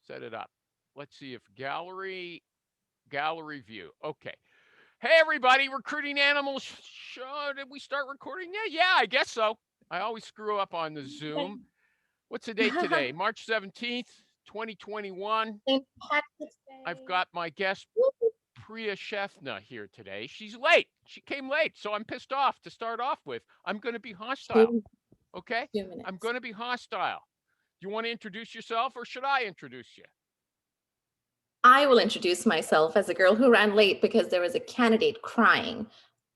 Set it up. Let's see if gallery view. Okay. Hey everybody, recruiting animals show. Did we start recording? Yeah, I guess so. I always screw up on the Zoom. What's the date today? March 17th, 2021. St. Patrick's I've Day. got my guest Priya Shethna here today. She's late. She came late, so I'm pissed off to start off with. I'm going to be hostile. Two, Okay? two I'm minutes. going to be hostile. Do you want to introduce yourself or should I introduce you? I will introduce myself as a girl who ran late because there was a candidate crying. Okay,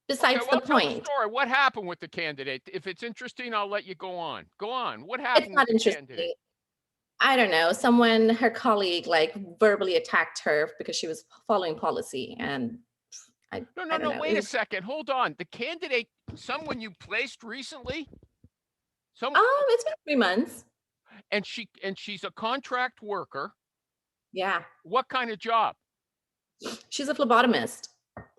Besides the well, tell the point, story. What happened with the candidate? If it's interesting, I'll let you go on. Go on. What it's happened with not the candidate? interesting. I don't know. Someone, her colleague, like verbally attacked her because she was following policy, and I don't No. know. It Wait a was second. Hold on. The candidate, someone you placed recently, some, it's been 3 months. and she's a contract worker. Yeah, What kind of job? she's a phlebotomist.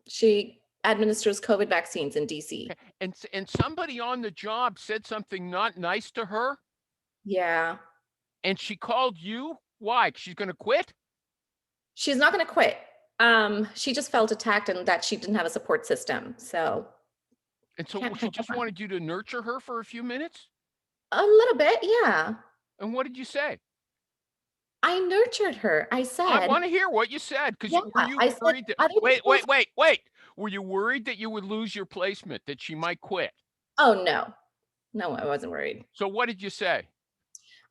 She administers COVID vaccines in DC. Okay. And somebody on the job said something not nice to her, Yeah, and she called you. Why? She's going to quit. she's not going to quit. She just felt attacked and that she didn't have a support system. So And so can't she help just her. wanted you to nurture her for a few minutes. A little bit, yeah. And what did you say? I nurtured her. I I said, want to hear what you said, because yeah, were you I said worried that other wait, people's. wait, wait, wait. Were you worried that you would lose your placement, that she might quit? Oh, no. No, I wasn't worried. So what did you say?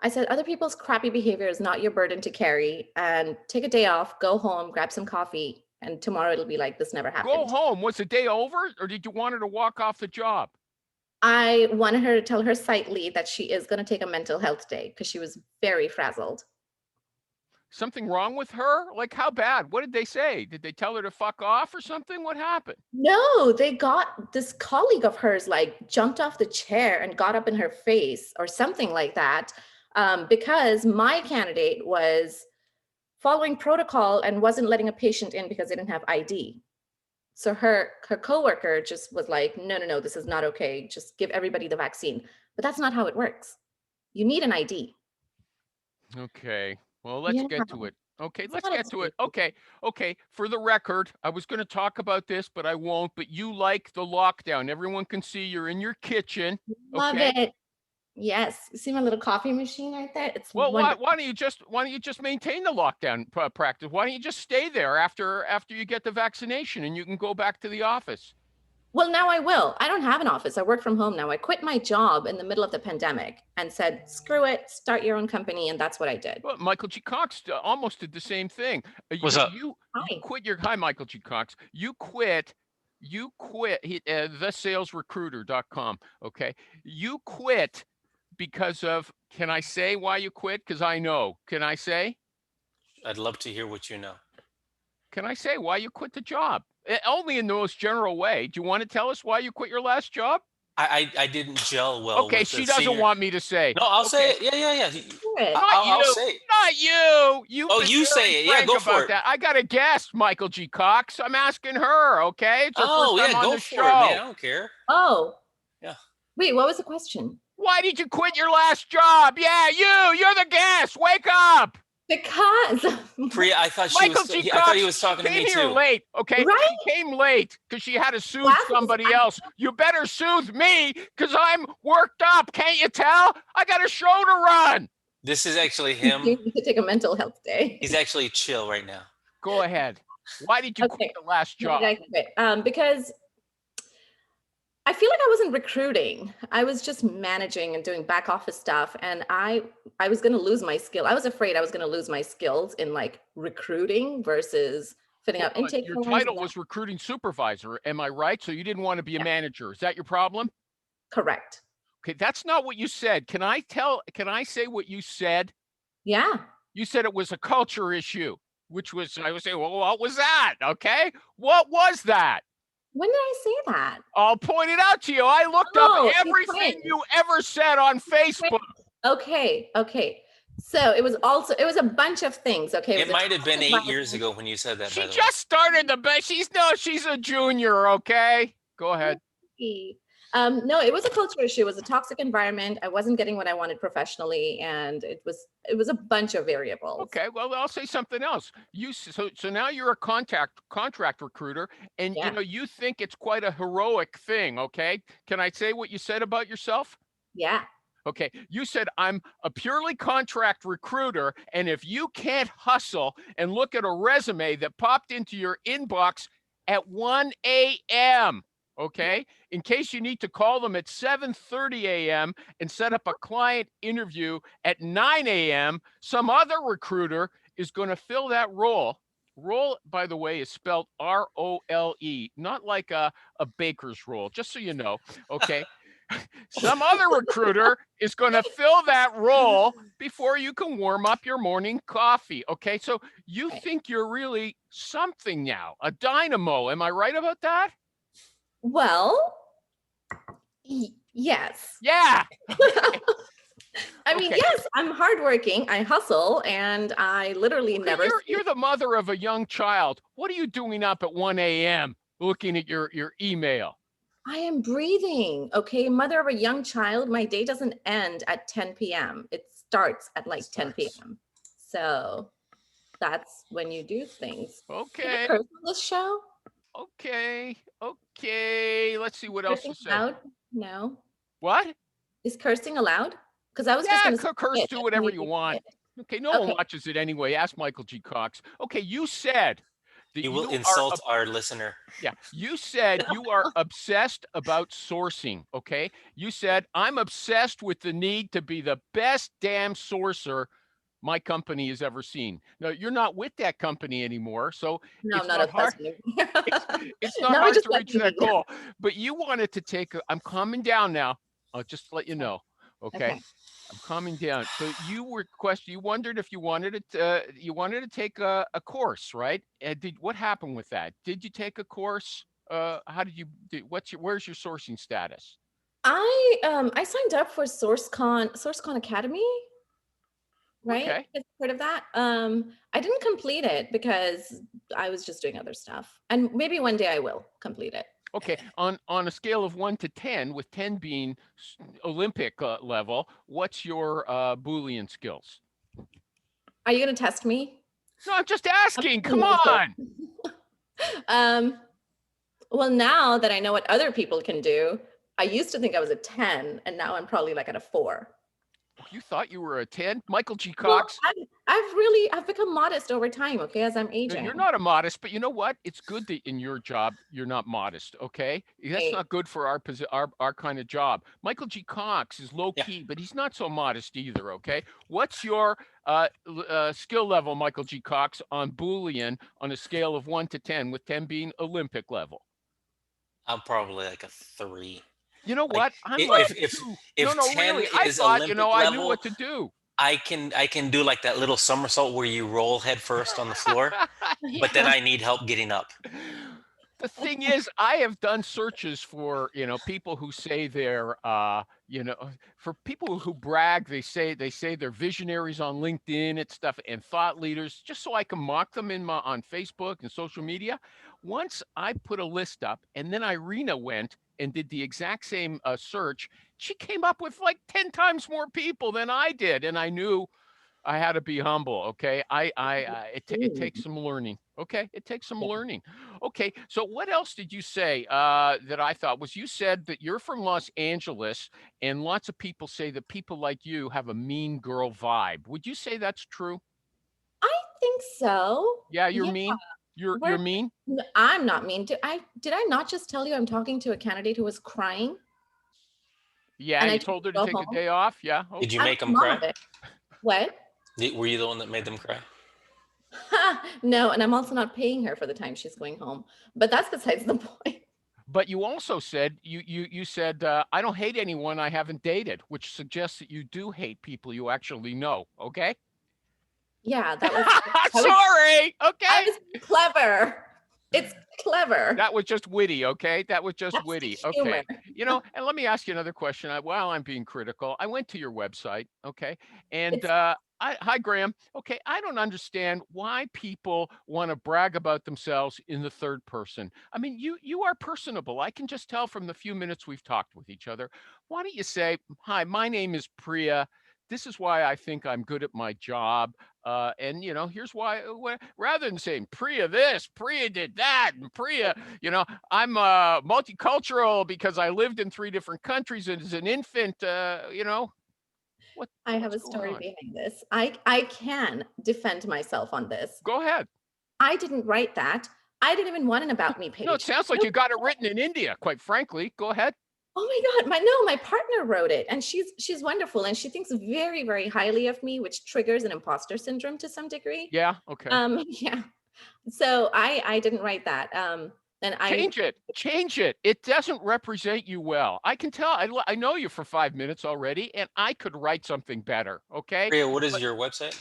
I said, other people's crappy behavior is not your burden to carry. And take a day off, go home, grab some coffee. And tomorrow it'll be like this never Go happened. home. Was the day over, or did you want her to walk off the job? I wanted her to tell her site lead that she is going to take a mental health day because she was very frazzled. Something wrong with her? Like how bad? What did they say? Did they tell her to fuck off or something? What happened? No, they got this colleague of hers, like jumped off the chair and got up in her face or something like that, because my candidate was following protocol and wasn't letting a patient in because they didn't have ID. So her coworker just was like, no, this is not okay. Just give everybody the vaccine. But that's not how it works. You need an ID. Okay. Well, let's Yeah, get to it. Okay, it's let's not get to it. exclusive. Okay. For the record, I was going to talk about this, but I won't. But you like the lockdown. Everyone can see you're in your kitchen. Love Okay. it. Yes. You see my little coffee machine right there? It's Well, wonderful. why don't you just maintain the lockdown practice? Why don't you just stay there after you get the vaccination and you can go back to the office? Well, now I will. I don't have an office. I work from home now. I quit my job in the middle of the pandemic and said, screw it, start your own company. And that's what I did. Well, Michael G. Cox almost did the same thing. What's up? You Hi. quit your hi Michael G. Cox. You quit thesalesrecruiter.com. Okay, you quit because of. Can I say why you quit? Because I know. Can I say? I'd love to hear what you know. Can I say why you quit the job? Only in the most general way. Do you want to tell us why you quit your last job? I didn't gel well Okay, with the she doesn't senior. want me to say. No, I'll say Okay. it. Yeah. Do it. Not I'll you. say it. Not you. You've Oh, been you very say it. Yeah, frank go for about it. that. I got a guest, Michael G. Cox. I'm asking her. Okay, it's her Oh, first time yeah, on go the for it, man. I show. don't care. Oh, Yeah. wait, what was the question? Why did you quit your last job? Yeah, you're the guest. Wake up. Because, Priya, I thought Michael G. I thought he Cox was talking to came me here too. late, okay? right? She came late because she had to soothe Last was- somebody else. You better soothe me because I'm worked up. Can't you tell? I got a show to run. This is actually You him. need to take a mental health day. He's actually chill right now. Go ahead. Why did you quit Okay. the last Why job? did I quit? Because I feel like I wasn't recruiting. I was just managing and doing back office stuff. And I was going to lose my skill. I was afraid I was going to lose my skills in like recruiting versus filling out Hold on. intake Your forms. title was recruiting supervisor. Am I right? So you didn't want to be a Yeah. manager. Is that your problem? Correct. Okay, that's not what you said. Can I say what you said? Yeah. You said it was a culture issue, which was, I would say, well, what was that? Okay. What was that? When did I say that? I'll point it out to you. I looked Oh, up everything you ever said on Facebook. Okay. So it was a bunch of things. Okay. It might have been 8 about- years ago when you said that, by She the way. just started the best. She's a junior, okay? Go ahead. No, it was a culture issue. It was a toxic environment. I wasn't getting what I wanted professionally, and it was a bunch of variables. Okay, well, I'll say something else. So now you're a contract recruiter, and Yeah. you think it's quite a heroic thing. Okay, can I say what you said about yourself? Yeah. Okay, you said I'm a purely contract recruiter, and if you can't hustle and look at a resume that popped into your inbox at 1 a.m., okay, in case you need to call them at 7:30 a.m. and set up a client interview at 9 a.m., some other recruiter is going to fill that role. Role, by the way, is spelled R-O-L-E, not like a baker's roll, just so you know, okay? Some other recruiter is going to fill that role before you can warm up your morning coffee. Okay. So you think you're really something now, a dynamo. Am I right about that? Well, yes. Yeah. Okay. I mean, Okay. yes, I'm hardworking. I hustle, and I literally Okay, never. You're the mother of a young child. What are you doing up at 1 a.m. looking at your email? I am breathing. Okay, mother of a young child. My day doesn't end at 10 p.m. It starts at like 10 p.m. So that's when you do things. Can I Okay. curse on this show? Okay. Okay. Let's see what else Cursing to say. allowed? No. What? Is cursing allowed? Because I was just Yeah, going to say curse, it. do I whatever need you to want. say it. Okay, no one Okay. watches it anyway. Ask Michael G. Cox. Okay, you said that You will you are, insult our listener. yeah, you said you are obsessed about sourcing. Okay, you said I'm obsessed with the need to be the best damn sourcer my company has ever seen. Now you're not with that company anymore, so No, I'm it's not not hard. obsessed anymore. It's not No, I hard just to like reach to that meet. goal. But you wanted to take. I'm calming down now. I'll just let you know. Okay. Okay. I'm calming down. So you were you wondered if you wanted it. You wanted to take a course, right? And what happened with that? Did you take a course? How did you do? Where's your sourcing status? I signed up for SourceCon Academy, right? Okay. It's part of that. I didn't complete it because I was just doing other stuff. And maybe one day I will complete it. Okay. On a scale of 1 to 10, with 10 being Olympic level, what's your Boolean skills? Are you going to test me? No, I'm just I'm asking. just a Come on. loser. Well, now that I know what other people can do, I used to think I was a 10, and now I'm probably like at a 4. You thought you were a 10? Michael G. Well, Cox? I've become modest over time, okay, as I'm No, aging. you're not a modest, but you know what? It's good that in your job you're not modest. Okay, that's Hey, not good for our kind of job. Michael G. Cox is low Yeah. key, but he's not so modest either. Okay, what's your skill level, Michael G. Cox, on Boolean on a scale of 1 to 10, with 10 being Olympic level? I'm probably like a 3. You know Like what? I'm like a if 2. if No, 10 really. I is thought Olympic I knew level, what to do. I can do like that little somersault where you roll head first on the floor, but then yeah. I need help getting up. The thing is, I have done searches for, people who say they're, for people who brag, they say they're visionaries on LinkedIn and stuff, and thought leaders, just so I can mock them on Facebook and social media. Once I put a list up, and then Irina went and did the exact same search, she came up with like 10 times more people than I did, and I knew I had to be humble. Okay. It Ooh. takes some learning. Okay. It takes some learning. Okay. So what else did you say that I thought was, you said that you're from Los Angeles and lots of people say that people like you have a mean girl vibe. Would you say that's true? I think so. Yeah. You're Yeah. mean. You're We're, mean. I'm not mean. Did I not just tell you I'm talking to a candidate who was crying Yeah. and I You told told her her to to go take a home? day off. Yeah. Did you Okay. I'm make the them mom cry? of it. What? Were you the one that made them cry? No, and I'm also not paying her for the time she's going home. But that's besides the point. But you also said you said I don't hate anyone I haven't dated, which suggests that you do hate people you actually know. Okay. Yeah, that was Sorry. I Okay. was clever. It's clever. That was just witty, okay? That was just That's witty. the humor. Okay. You know, and let me ask you another question. While I'm being critical, I went to your website, okay? And It's hi Graham. Okay, I don't understand why people want to brag about themselves in the third person. I mean, you are personable. I can just tell from the few minutes we've talked with each other. Why don't you say, "Hi, my name is Priya. This is why I think I'm good at my job. And you know, here's why, rather than saying Priya this, Priya did that, and Priya, you know, I'm multicultural because I lived in 3 different countries as an infant. You know, I have what's a going story on? behind this. I can defend myself on this. Go ahead. I didn't write that. I didn't even want an about me No, it page. sounds like No. you got it written in India, quite frankly. Go ahead. Oh my God, my partner wrote it, and she's wonderful, and she thinks very, very highly of me, which triggers an imposter syndrome to some degree. Yeah, okay. Yeah. So I didn't write that. And I Change it. Change it. It doesn't represent you well. I can tell. I know you for 5 minutes already, and I could write something better. Okay. Priya, what is But your website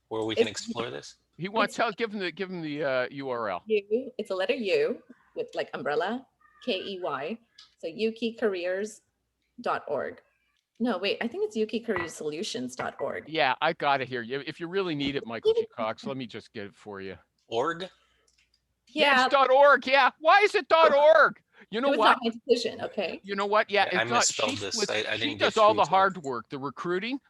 where we can it's explore this? he wants it's tell give him the URL. U. It's a letter U with like umbrella, KEY. So yukicareers.org. No, wait, I think it's yukicareersolutions.org. Yeah, I got it here. If you really need it, Michael G. Cox, let me just get it for you. Org? Yeah, Yeah, it's .org. Yeah. Why is it .org? You know it was not what? my decision. Okay. You know what? Yeah, Yeah, I it's not. misspelled this. I She didn't get does all through the to it. hard work, the recruiting. I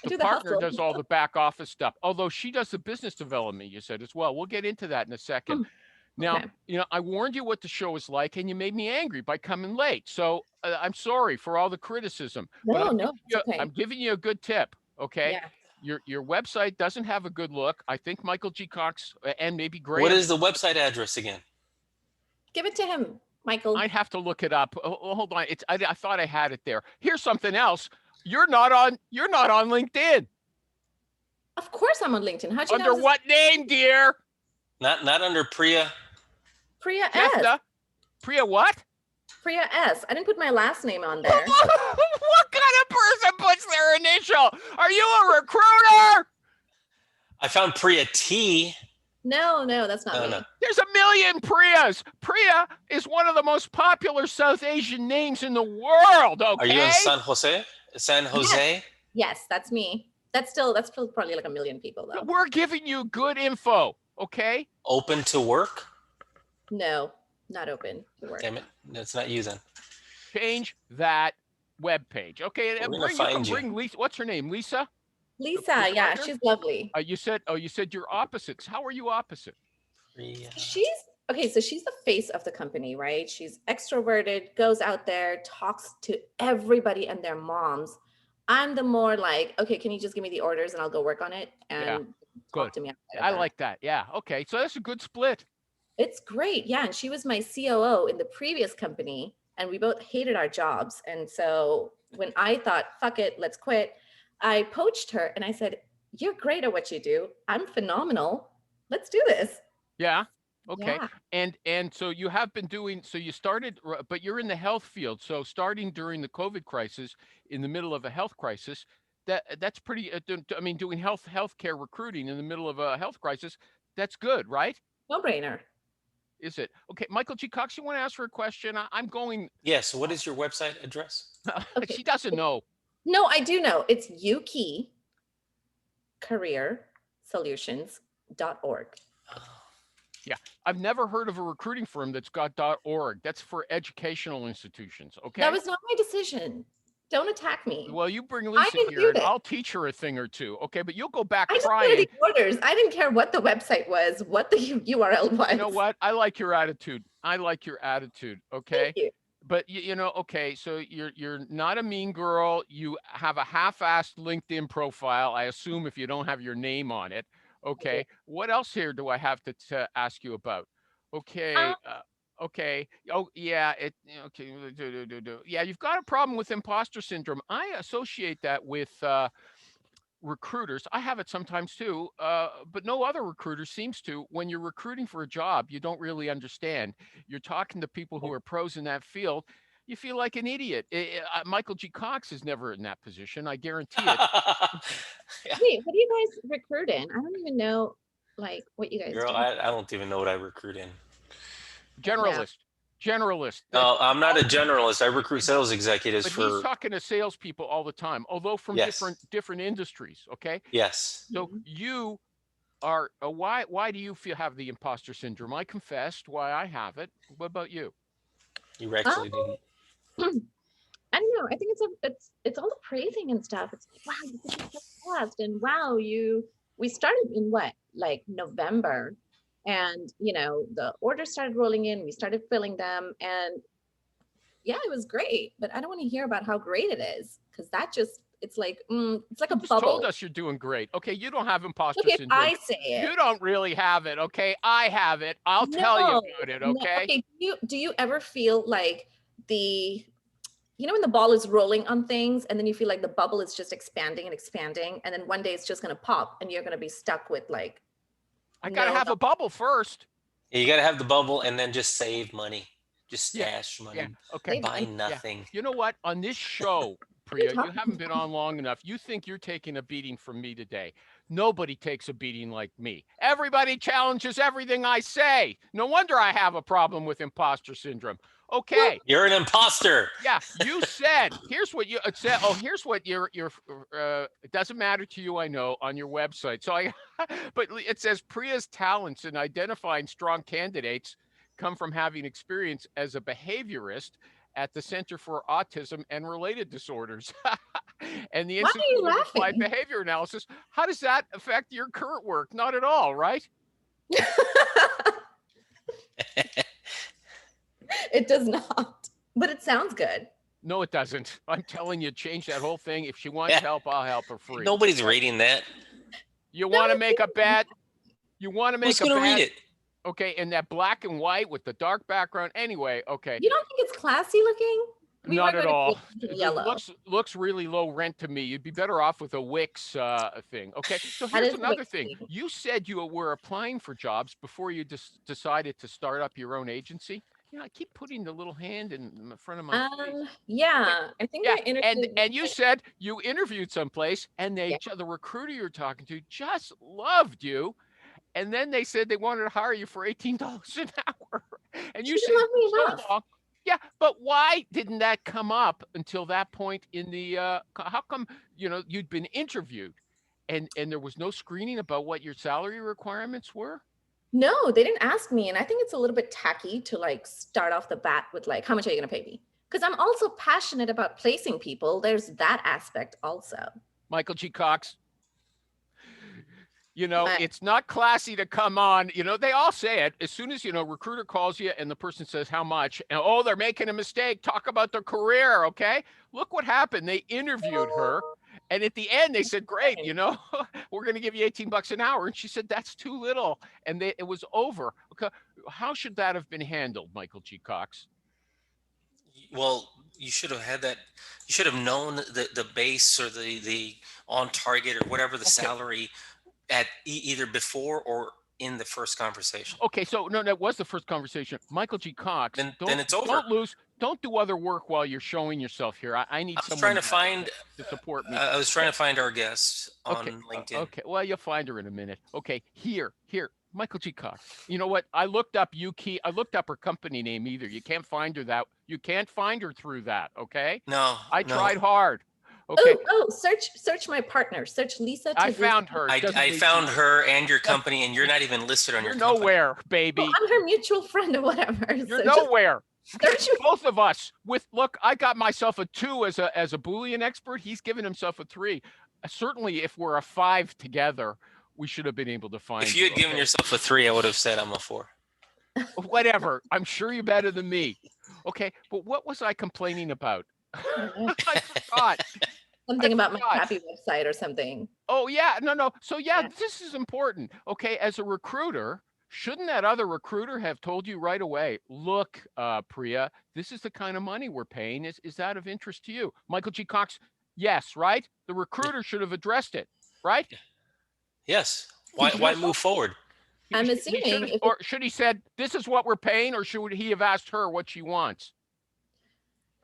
The do the partner hustle. does all the back office stuff. Although she does the business development, you said as well. We'll get into that in a second. Hmm, Now, okay. you know, I warned you what the show is like, and you made me angry by coming late. So I'm sorry for all the criticism, but No, no, it's I'm okay. giving you a good tip. Okay, Yeah. your website doesn't have a good look. I think Michael G. Cox and maybe What Graham. is the website address again? Give it to him, Michael. I'd have to look it up. Hold on, I thought I had it there. Here's something else. You're not on LinkedIn. Of course I'm on LinkedIn. How'd you know I Under was a what name, dear? Not under Priya. Priya S? Shethna? Priya what? Priya S. I didn't put my last name on there. What kind of person puts their initial? Are you a recruiter? I found Priya T. No, no, that's not No, me. no. There's a million Priyas. Priya is one of the most popular South Asian names in the world, Are you in okay? San Jose? San Jose? Yes, that's me. That's still probably like a million people though. We're giving you good info, okay? Open to work? No, not open to work. Damn it. That's not you then. Change that web page, okay? We're And gonna you can find you. bring Lisa. What's her name? Lisa? Lisa, yeah, partner? she's lovely. You said you're opposites. How are you opposite? Priya. She's okay, so she's the face of the company, right? She's extroverted, goes out there, talks to everybody and their moms. I'm the more like, okay, can you just give me the orders and I'll go work on it Yeah, and good. talk to me outside of I that. like that. Yeah. Okay. So that's a good split. It's great. Yeah. And she was my COO in the previous company, and we both hated our jobs. And so when I thought, fuck it, let's quit, I poached her and I said, you're great at what you do. I'm phenomenal. Let's do this. Yeah. Okay. Yeah. And so you have been doing, so you started, but you're in the health field. So starting during the COVID crisis, in the middle of a health crisis, that's pretty. I mean, doing healthcare recruiting in the middle of a health crisis, that's good, right? No brainer. Is it? Okay, Michael G. Cox, you want to ask her a question? I'm going. Yes. What is your website address? Okay. She doesn't know. No, I do know. It's Yuki Career Solutions.org. Yeah, I've never heard of a recruiting firm that's got .org. That's for educational institutions. Okay. That was not my decision. Don't attack me. Well, you bring I Lisa didn't here, do and that. I'll teach her a thing or two. Okay, but you'll go back I just crying. wanted the orders. I didn't care what the website was, what the URL was. You know what? I like your attitude. I like your attitude. Okay. Thank you. But you know, okay, so you're not a mean girl. You have a half-assed LinkedIn profile, I assume, if you don't have your name on it. Okay. What else here do I have to ask you about? Okay. Okay. Oh, yeah. Okay. Yeah, you've got a problem with imposter syndrome. I associate that with recruiters. I have it sometimes too, but no other recruiter seems to. When you're recruiting for a job, you don't really understand. You're talking to people who are pros in that field. You feel like an idiot. Michael G. Cox is never in that position. I guarantee it. Yeah. Wait, what do you guys recruit in? I don't even know like what you guys Girl, do. I don't even know what I recruit in. Generalist. Generalist. No, I'm not a generalist. I recruit sales executives But he's for. talking to salespeople all the time, although from Yes. different industries. Okay. Yes. So you are why do you feel have the imposter syndrome? I confessed why I have it. What about you? You actually didn't. I don't know. I think it's all the praising and stuff. It's like, wow, you did this so fast, and wow, we started in what, like November, and the orders started rolling in. We started filling them, and yeah, it was great. But I don't want to hear about how great it is, because it's like a Just told bubble. us you're doing great. Okay, you don't have imposter Look, if syndrome. I say it, You don't really have it. Okay, I have it. I'll tell you about it. no. Okay. Okay, do you ever feel like the when the ball is rolling on things and then you feel like the bubble is just expanding and expanding, and then one day it's just going to pop and you're going to be stuck with like, I gotta have a bubble first. Yeah, you got to have the bubble and then just save money. Just Yeah. stash money. Yeah. Okay. Buy money. nothing. Yeah. You know what? On this show, Priya, you haven't been on long enough. You think you're taking a beating from me today. Nobody takes a beating like me. Everybody challenges everything I say. No wonder I have a problem with imposter syndrome. Okay. You're an imposter. Yeah, you said. Here's what you said. Oh, here's what your it doesn't matter to you, I know, on your website. So but it says Priya's talents in identifying strong candidates come from having experience as a behaviorist at the Center for Autism and Related Disorders and the Why are you Institute of Applied laughing? Behavior Analysis. How does that affect your current work? Not at all, right? It does not, but it sounds good. No, it doesn't. I'm telling you, change that whole thing. If she wants help, I'll help her free. Nobody's reading that. You want to make a bet? You want to make Who's a going to bet? read it? Okay, in that black and white with the dark background. Anyway, okay. You don't think it's classy looking? Not at all. Yellow. Looks really low rent to me. You'd be better off with a Wix thing. Okay, so here's another thing. You said you were applying for jobs before you decided to start up your own agency. I keep putting the little hand in front of my face. Yeah, I think I interviewed. And you said you interviewed someplace, and the recruiter you're talking to just loved you, and then they said they wanted to hire you for $18 an hour, and you said so long. Yeah, but why didn't that come up until that point in the? How come you'd been interviewed, and there was no screening about what your salary requirements were? No, they didn't ask me. And I think it's a little bit tacky to like start off the bat with like, how much are you going to pay me? Because I'm also passionate about placing people. There's that aspect also. Michael G. Cox. It's not classy to come on. They all say it. As soon as, recruiter calls you and the person says how much, and they're making a mistake. Talk about their career, okay? Look what happened. They interviewed her. And at the end, they said, great, we're going to give you $18 an hour. And she said, that's too little. And it was over. Okay. How should that have been handled, Michael G. Cox? Well, you should have had that. You should have known the base or the on target or whatever the salary at either before or in the first conversation. Okay, so no, that was the first conversation. Michael G. Cox. Then it's over. Don't do other work while you're showing yourself here. I need someone to support me. I was trying to find our guest on LinkedIn. Okay, well, you'll find her in a minute. Okay, here, Michael G. Cox. You know what? I looked up I looked up her company name either. You can't find her you can't find her through that, okay? No. I tried hard. Okay. Search my partner. Search Lisa. I found her. I found her and your company, and you're not even listed on your company. Nowhere, baby. Well, I'm her mutual friend or whatever. You're nowhere. Both of us look, I got myself a 2 as a Boolean expert. He's given himself a 3. Certainly if we're a 5 together, we should have been able to find. If you had given yourself a 3, I would have said I'm a 4. Whatever. I'm sure you're better than me. Okay, but what was I complaining about? I forgot. Something about my crappy website or something. Oh yeah, no. So yeah, this is important. Okay, as a recruiter, shouldn't that other recruiter have told you right away, look, Priya, this is the kind of money we're paying. Is that of interest to you? Michael G. Cox, yes, right? The recruiter should have addressed it, right? Yes. Why move forward? I'm assuming. Or should he said, this is what we're paying, or should he have asked her what she wants?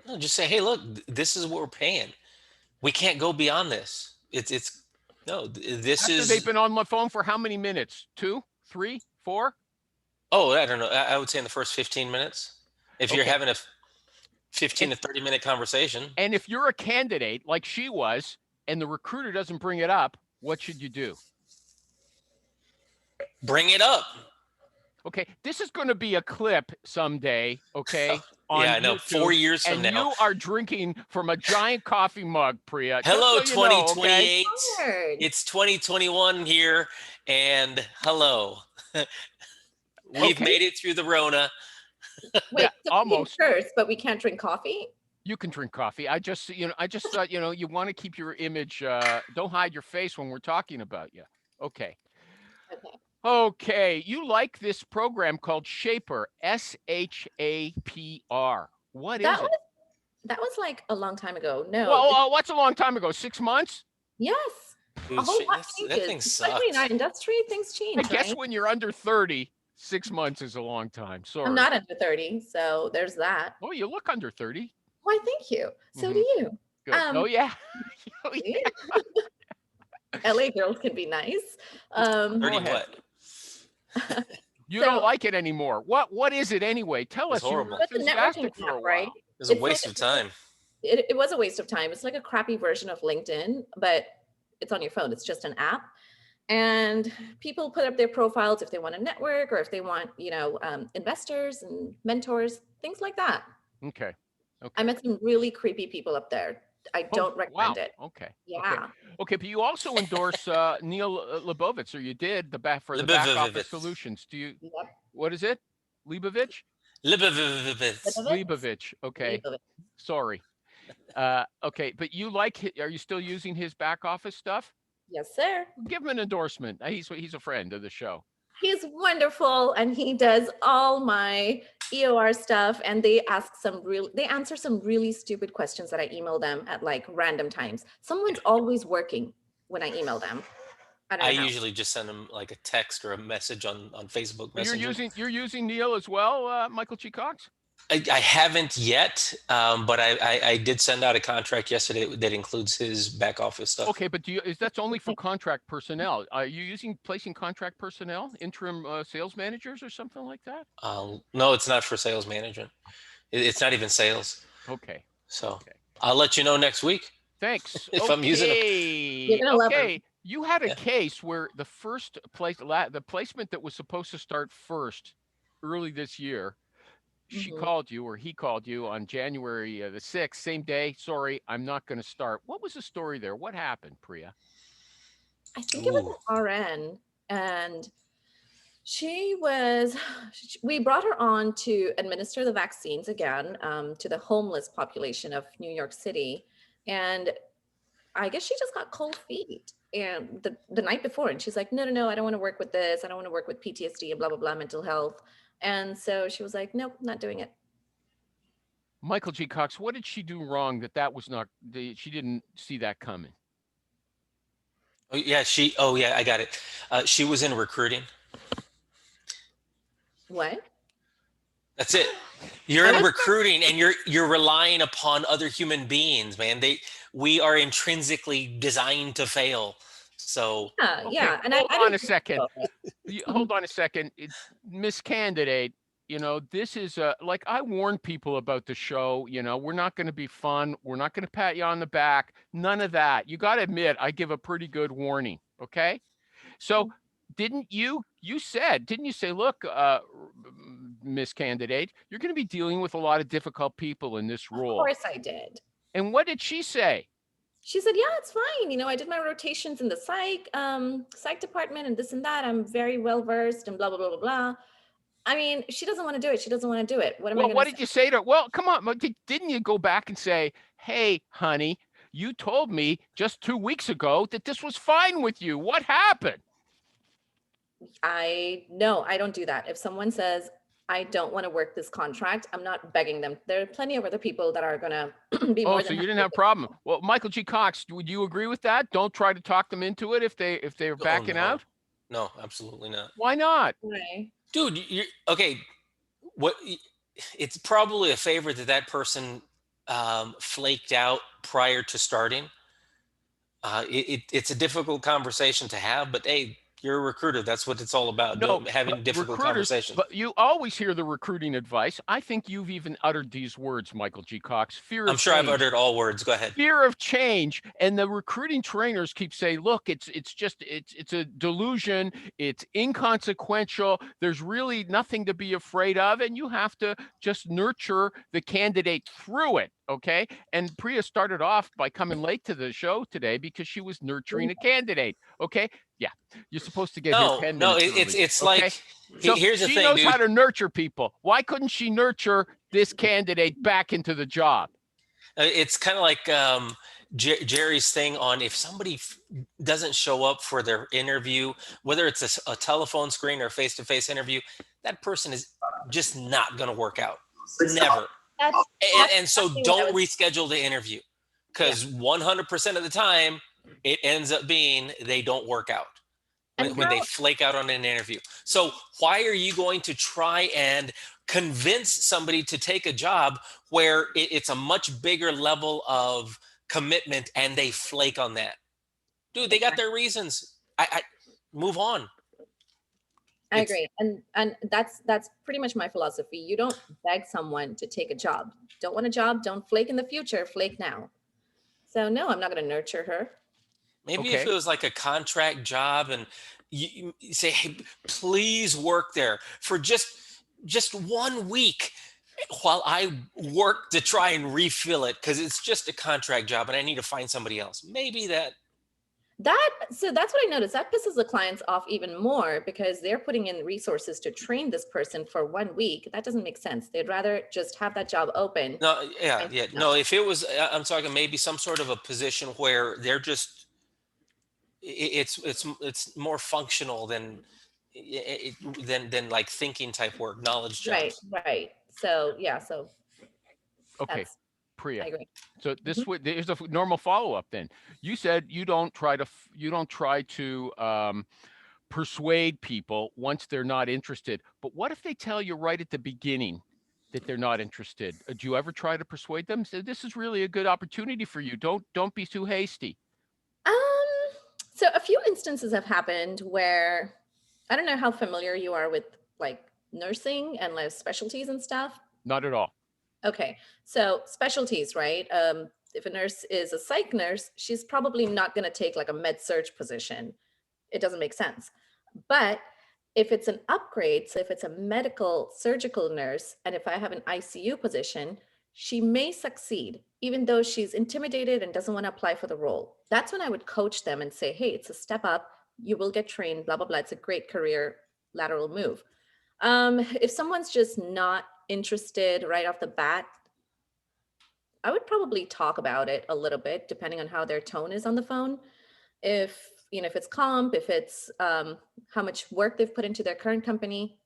No, just say, hey, look, this is what we're paying. We can't go beyond this. This After is. They've been on the phone for how many minutes? 2, 3, 4? Oh, I don't know. I would say in the first 15 minutes. If you're Okay. having a 15 And, to 30-minute conversation, and if you're a candidate like she was and the recruiter doesn't bring it up, what should you do? bring it up. Okay, this is going to be a clip someday, okay, Yeah, on I know. 4 YouTube, years from and now. you are drinking from a giant coffee mug, Priya. Just Hello, so you know, okay? 2028. Hard. It's 2021 here, and hello. We've Okay, made it through the Rona. yeah, Wait, so we can almost. curse, but we can't drink coffee? You can drink coffee. I just thought, you want to keep your image. Don't hide your face when we're talking about you. Okay. Okay. Okay, you like this program called Shaper, SHAPR. What That is it? was that was like a long time ago. No. Well, what's a long time ago? 6 months? Yes. A Dude, whole lot that changes. thing Especially in our sucks. industry, things I change, guess right? when you're under 30, 6 months is a long time. I'm Sorry. not under 30, so there's that. Oh, you look under 30. Why, thank you. So do Hmm. you. Good. Oh, yeah. Oh, See? yeah. LA girls can be nice. Go 30 ahead. what? You don't So like it anymore. What is it anyway? Tell It's us. You were horrible. it's a networking enthusiastic for app, a right? while. It's a It's waste like of time. it was a waste of time. It's like a crappy version of LinkedIn, but it's on your phone. It's just an app. And people put up their profiles if they want to network or if they want, investors and mentors, things like that. Okay. I Okay. met some really creepy people up there. I Oh, don't recommend wow. it. Okay. Okay. Yeah. Okay. But you also endorse Neil Lebovitz, or you did for the back office Libovitz. solutions. Yep. What is it? Leibovich? Libovitz. Leibovich. Okay. Leave it. Sorry. Okay. But are you still using his back office stuff? Yes, sir. Give him an endorsement. He's a friend of the show. He's wonderful and he does all my EOR stuff and they answer some really stupid questions that I email them at like random times. Someone's always working when I email them. I don't I know how. usually just send them like a text or a message on Facebook But Messenger. you're using Neil as well, Michael G. Cox? I haven't yet, but I did send out a contract yesterday that includes his back office stuff. Okay, but that's only for contract personnel. Are you placing contract personnel, interim sales managers or something like that? No, it's not for sales management. It's not even sales. Okay. So Okay. I'll let you know next week. Thanks. If I'm using them. You're gonna love him. Okay. You had a Yeah. case where the placement that was supposed to start first early this year, she Mhm. called you or he called you on January the 6th, same day. Sorry, I'm not going to start. What was the story there? What happened, Priya? I think it was Ooh. an RN and we brought her on to administer the vaccines again to the homeless population of New York City. And I guess she just got cold feet and the night before. And she's like, no, I don't want to work with this. I don't want to work with PTSD and blah, blah, blah, mental health. And so she was like, nope, not doing it. Michael G. Cox, what did she do wrong that was not, she didn't see that coming? Oh yeah, I got it. She was in recruiting. What? That's it. You're I in was- recruiting and you're relying upon other human beings, man. We are intrinsically designed to fail. So Yeah, Okay, yeah. And hold I on didn't a second. think so. Hold on a second. Miss Candidate, this is like I warned people about the show. We're not going to be fun. We're not going to pat you on the back. None of that. You got to admit, I give a pretty good warning. Okay. So didn't you say, look, Miss Candidate, you're going to be dealing with a lot of difficult people in this Of role. course I did. And what did she say? She said, yeah, it's fine. I did my rotations in the psych department and this and that. I'm very well versed and blah, blah, blah, blah, blah. I mean, she doesn't want to do it. She doesn't want to do it. What am I Well, going what to did say? you say to her? Well, come on. Didn't you go back and say, hey, honey, you told me just 2 weeks ago that this was fine with you. What happened? No, I don't do that. If someone says, I don't want to work this contract, I'm not begging them. There are plenty of other people that are going to be Oh, more so than you happy didn't with have a problem. Well, Michael G. Cox, would you agree with that? Don't try to talk them into it if they're backing out. No, absolutely not. Why not? it. Dude, you're okay. What? It's probably a favor that person flaked out prior to starting. It's a difficult conversation to have, but hey, You're a recruiter. That's what it's all about. No, Having difficult recruiters, conversations. but you always hear the recruiting advice. I think you've even uttered these words, Michael G. Cox: fear of I'm sure I've change. uttered all words. Go ahead. Fear of change. And the recruiting trainers keep saying, look, it's a delusion, it's inconsequential, there's really nothing to be afraid of, and you have to just nurture the candidate through it. Okay. And Priya started off by coming late to the show today because she was nurturing a candidate. Okay. Yeah. You're supposed to get here 10 No, minutes it's early. it's Okay. like So here's the she thing, knows dude. how to nurture people. Why couldn't she nurture this candidate back into the job? It's kind of like Jerry's thing on if somebody doesn't show up for their interview, whether it's a telephone screen or face-to-face interview, that person is just not going to work out. Never. That's And so exactly what I don't was- reschedule the interview, because 100% of the time it ends up being they don't work out And when they how- flake out on an interview. So why are you going to try and convince somebody to take a job where it's a much bigger level of commitment and they flake on that? Dude, they got their reasons. I move on. I It's- agree. And that's pretty much my philosophy. You don't beg someone to take a job. Don't want a job, don't flake in the future, flake now. So no, I'm not going to nurture her. Maybe if Okay. it was like a contract job and you say, hey, please work there for just 1 week while I work to try and refill it, because it's just a contract job and I need to find somebody else. Maybe that. So that's what I noticed. That pisses the clients off even more because they're putting in resources to train this person for 1 week. That doesn't make sense. They'd rather just have that job open. No, yeah, and- yeah. No, if it was, I'm talking maybe some sort of a position where they're just, it's more functional than than like thinking type work, knowledge Right, jobs. right. So yeah, so Okay. that's, I Priya. agree. So this Mhm. would there's a normal follow-up then. You said you don't try to persuade people once they're not interested. But what if they tell you right at the beginning that they're not interested? Do you ever try to persuade them? Say, this is really a good opportunity for you. Don't be too hasty. Um, so a few instances have happened where I don't know how familiar you are with like nursing and like specialties and stuff. Not at all. Okay, so specialties, right? If a nurse is a psych nurse, she's probably not going to take like a med surge position. It doesn't make sense. But if it's an upgrade, so if it's a medical surgical nurse, and if I have an ICU position, she may succeed, even though she's intimidated and doesn't want to apply for the role. That's when I would coach them and say, hey, it's a step up. You will get trained, blah, blah, blah. It's a great career lateral move. If someone's just not interested right off the bat, I would probably talk about it a little bit, depending on how their tone is on the phone. If, if it's comp, if it's how much work they've put into their current company,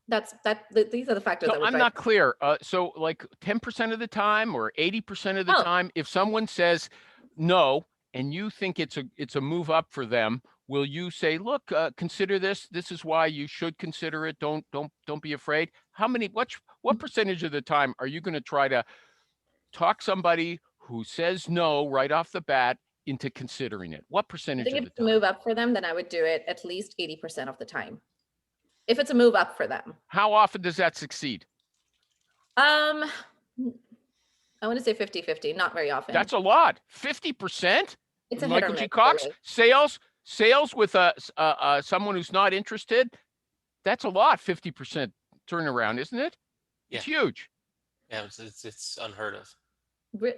these are the factors So that would I'm drive. not clear. So like 10% of the time or 80% of the Oh. time, if someone says no and you think it's a move up for them, will you say, look, consider this. This is why you should consider it. Don't be afraid. What percentage of the time are you going to try to talk somebody who says no right off the bat into considering it? What I percentage think of if the it's a time? move up for them, then I would do it at least 80% of the time. If it's a move up for them. How often does that succeed? I want to say 50-50, not very often. That's a lot. 50%? It's a hit or Michael G. miss, Cox, really. sales with someone who's not interested. That's a lot. 50% turnaround, isn't it? It's huge. Yeah, it's unheard of.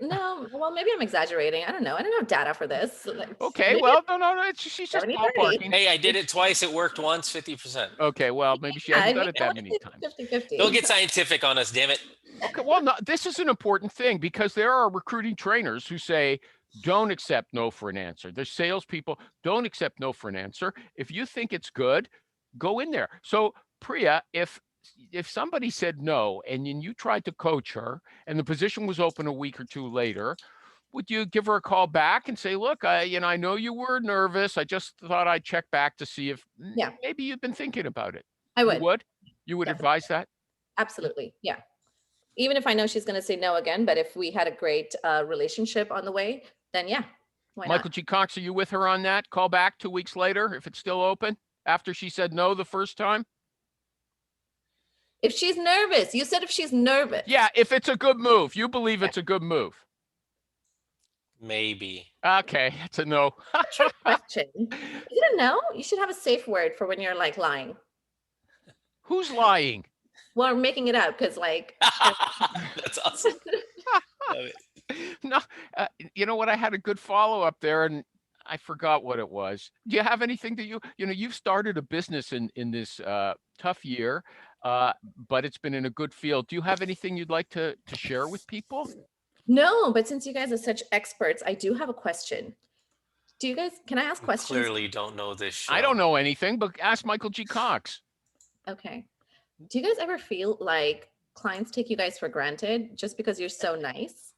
No, well, maybe I'm exaggerating. I don't know. I don't have data for this. Okay, Maybe well, no, she's just 70-30. ballparking. Hey, I did it twice. It worked once. 50%. Okay, well, maybe she hasn't done it that many times. 50-50. Don't get scientific on us, damn it. Okay, well, no, this is an important thing because there are recruiting trainers who say, don't accept no for an answer. There's salespeople, don't accept no for an answer. If you think it's good, go in there. So, Priya, if somebody said no and then you tried to coach her and the position was open a week or two later, would you give her a call back and say, look, I know you were nervous. I just thought I'd check back to see if Yeah. maybe you've been thinking about it. I would. You would? You would Definitely. advise that? Absolutely. Yeah. Even if I know she's going to say no again, but if we had a great relationship on the way, then yeah. Why Michael not? G. Cox, are you with her on that? Call back 2 weeks later if it's still open? after she said no the first time? If she's nervous, you said if she's nervous. Yeah, if it's a good move. You believe it's a good move. Maybe. Okay, it's a no. Trick question. Is it a no? You should have a safe word for when you're like lying. Who's lying? Well, I'm making it up because like. That's awesome. Love it. No, you know what? I had a good follow up there, and I forgot what it was. Do you have anything that you've started a business in this tough year, but it's been in a good field. Do you have anything you'd like to share with people? No, but since you guys are such experts, I do have a question. Can I ask questions? Clearly don't know this show. I don't know anything, but ask Michael G. Cox. Okay. Do you guys ever feel like clients take you guys for granted just because you're so nice?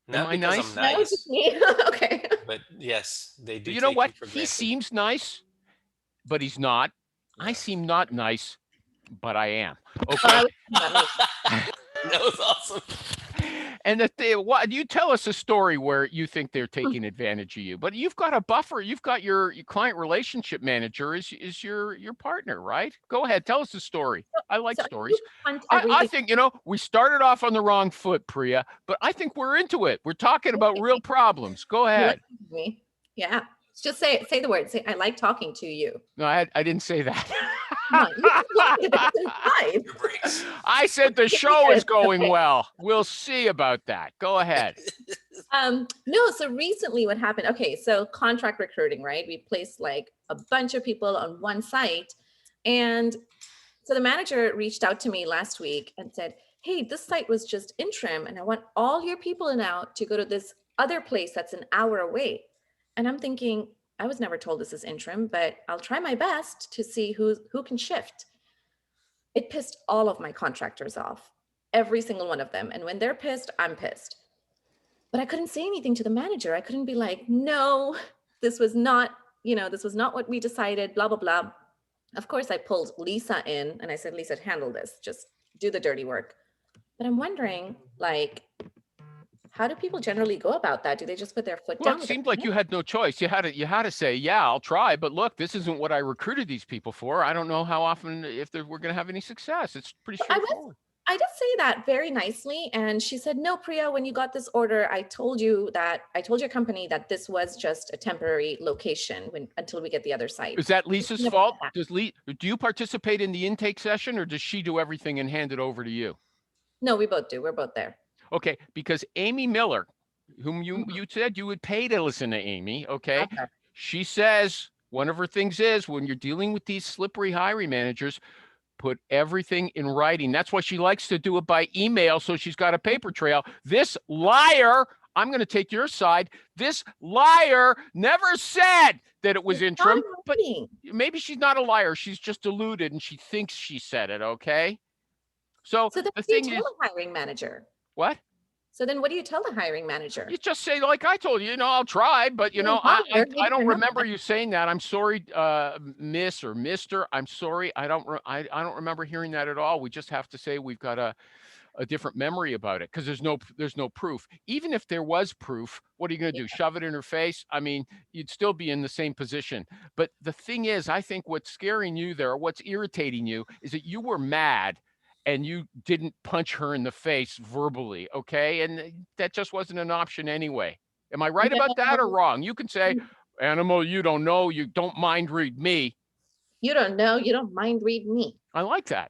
Not Am I because nice? I'm nice. No, just me? Okay. But yes, they do. You know what? You for He granted. seems nice, but he's not. I seem not nice, but I am. Okay. That was awesome. And what you tell us a story where you think they're taking advantage of you, but you've got a buffer. You've got your client relationship manager is your partner, right? Go ahead, tell us a story. I like stories. I think we started off on the wrong foot, Priya, but I think we're into it. We're talking about real problems. Go ahead. Yeah, just say the word. Say I like talking to you. No, I didn't say that. I said the show is going well. We'll see about that. Go ahead. No, so recently what happened, okay, so contract recruiting, right? We placed like a bunch of people on one site. And so the manager reached out to me last week and said, hey, this site was just interim and I want all your people now to go to this other place that's an hour away. And I'm thinking, I was never told this is interim, but I'll try my best to see who can shift. It pissed all of my contractors off, every single one of them. And when they're pissed, I'm pissed. But I couldn't say anything to the manager. I couldn't be like, no, this was not what we decided, blah, blah, blah. Of course, I pulled Lisa in and I said, Lisa, handle this, just do the dirty work. But I'm wondering, like, how do people generally go about that? Do they just put their foot down? Well, it seemed like you had no choice. You had to say, yeah, I'll try. But look, this isn't what I recruited these people for. I don't know how often, if we're going to have any success. It's pretty straightforward. I did say that very nicely. And she said, no, Priya, when you got this order, I told your company that this was just a temporary location until we get the other site. Is that Lisa's fault? Do you participate in the intake session or does she do everything and hand it over to you? No, we both do. We're both there. Okay, because Amy Miller, whom you said you would pay to listen to Amy, okay? She says one of her things is when you're dealing with these slippery hiring managers, put everything in writing. That's why she likes to do it by email, so she's got a paper trail. This liar, I'm going to take your side. This liar never said that it was interim, but maybe she's not a liar. She's just deluded and she thinks she said it, okay? So the thing is, the hiring manager. What? So then what do you tell the hiring manager? You just say, like I told you, I'll try, but I don't remember you saying that. I'm sorry, Miss or Mr. I'm sorry. I don't remember hearing that at all. We just have to say we've got a different memory about it because there's no proof. Even if there was proof, what are you going to do? Shove it in her face? I mean, you'd still be in the same position. But the thing is, I think what's scaring you there, what's irritating you is that you were mad and you didn't punch her in the face verbally, okay? And that just wasn't an option anyway. Am I right about that or wrong? You can say, animal, you don't know, you don't mind read me. You don't know, you don't mind read me. I like that.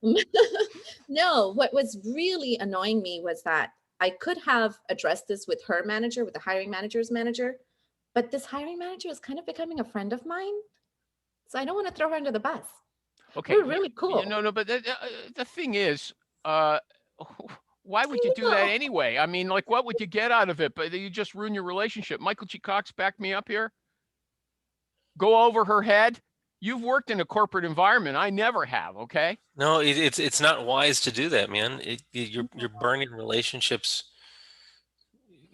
No, what was really annoying me was that I could have addressed this with her manager, with the hiring manager's manager, but this hiring manager is kind of becoming a friend of mine. So I don't want to throw her under the bus. Okay. We're really cool. No, but the thing is, why would you do that anyway? I mean, like, what would you get out of it? But you just ruin your relationship. Michael G. Cox, back me up here. Go over her head. You've worked in a corporate environment. I never have. Okay. No, it's not wise to do that, man. You're burning relationships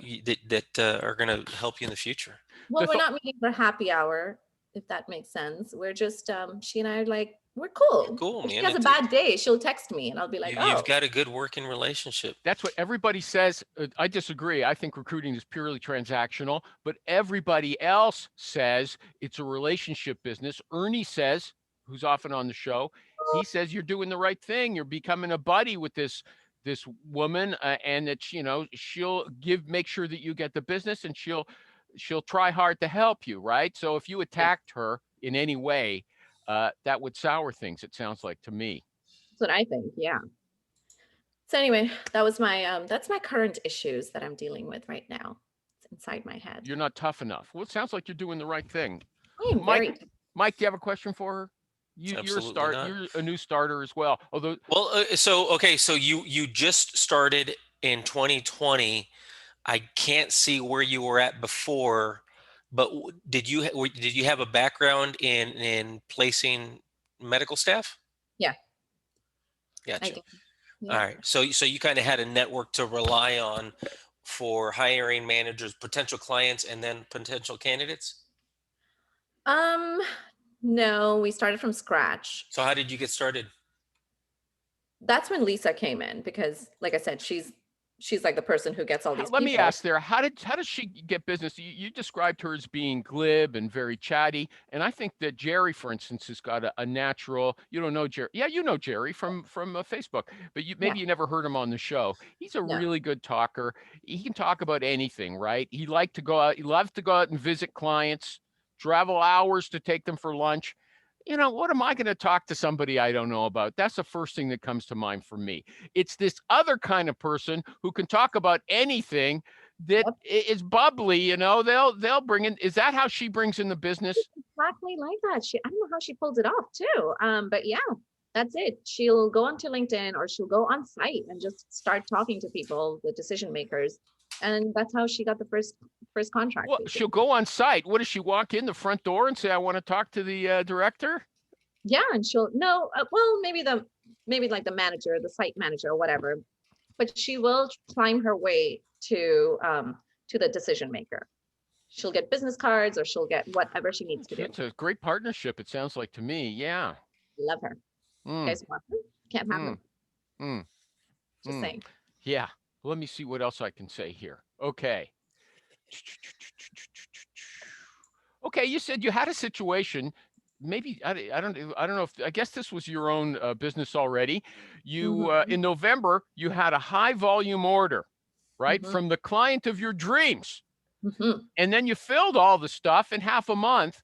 that are going to help you in the future. Well, we're not meeting for happy hour. if that makes sense. We're just she and I are like, we're cool. Cool, If she man. has a bad day, she'll text me and I'll be like, You've oh. got a good working relationship. That's what everybody says. I disagree. I think recruiting is purely transactional, but everybody else says it's a relationship business. Ernie says, who's often on the show, he says you're doing the right thing. You're becoming a buddy with this woman, and that she'll make sure that you get the business, and she'll try hard to help you, right? So if you attacked her in any way, that would sour things. It sounds like to me. That's what I think. Yeah. So anyway, that was my that's my current issues that I'm dealing with right now. It's inside my head. You're not tough enough. Well, it sounds like you're doing the right thing. I am Mike, very Mike, do you have a question for her? Absolutely not. You're a new starter as well. Although, Well, so you just started in 2020. I can't see where you were at before, but did you have a background in placing medical staff? Yeah. I Gotcha. do. All Yeah. right. So you kind of had a network to rely on for hiring managers, potential clients, and then potential candidates. No, we started from scratch. So how did you get started? That's when Lisa came in because, like I said, she's like the person who gets all these let people. me ask there, how does she get business? You described her as being glib and very chatty, and I think that Jerry, for instance, has got a natural. You don't know Jerry? Yeah, you know Jerry from Facebook, but Yeah. you never heard him on the show. He's a No. really good talker. He can talk about anything, right? He loves to go out and visit clients, travel hours to take them for lunch. What am I going to talk to somebody I don't know about? That's the first thing that comes to mind for me. It's this other kind of person who can talk about anything that is bubbly. They'll bring in. Is that how she brings in the business? Exactly like that. I don't know how she pulls it off too. But yeah, that's it. She'll go onto LinkedIn or she'll go on site and just start talking to people, the decision makers. And that's how she got the first contract. Well, she'll go on site. What does she walk in the front door and say, "I want to talk to the director"? Yeah, and maybe like the manager, the site manager, or whatever. But she will climb her way to the decision maker. She'll get business cards or she'll get whatever she needs to do. It's a great partnership. It sounds like to me. Yeah. Love her. You guys want her? Can't have her. Just saying. Yeah. Let me see what else I can say here. Okay. Okay, you said you had a situation. Maybe I don't know if I guess this was your own business already. You in November you had a high volume order, right, from the client of your dreams, and then you filled all the stuff in half a month,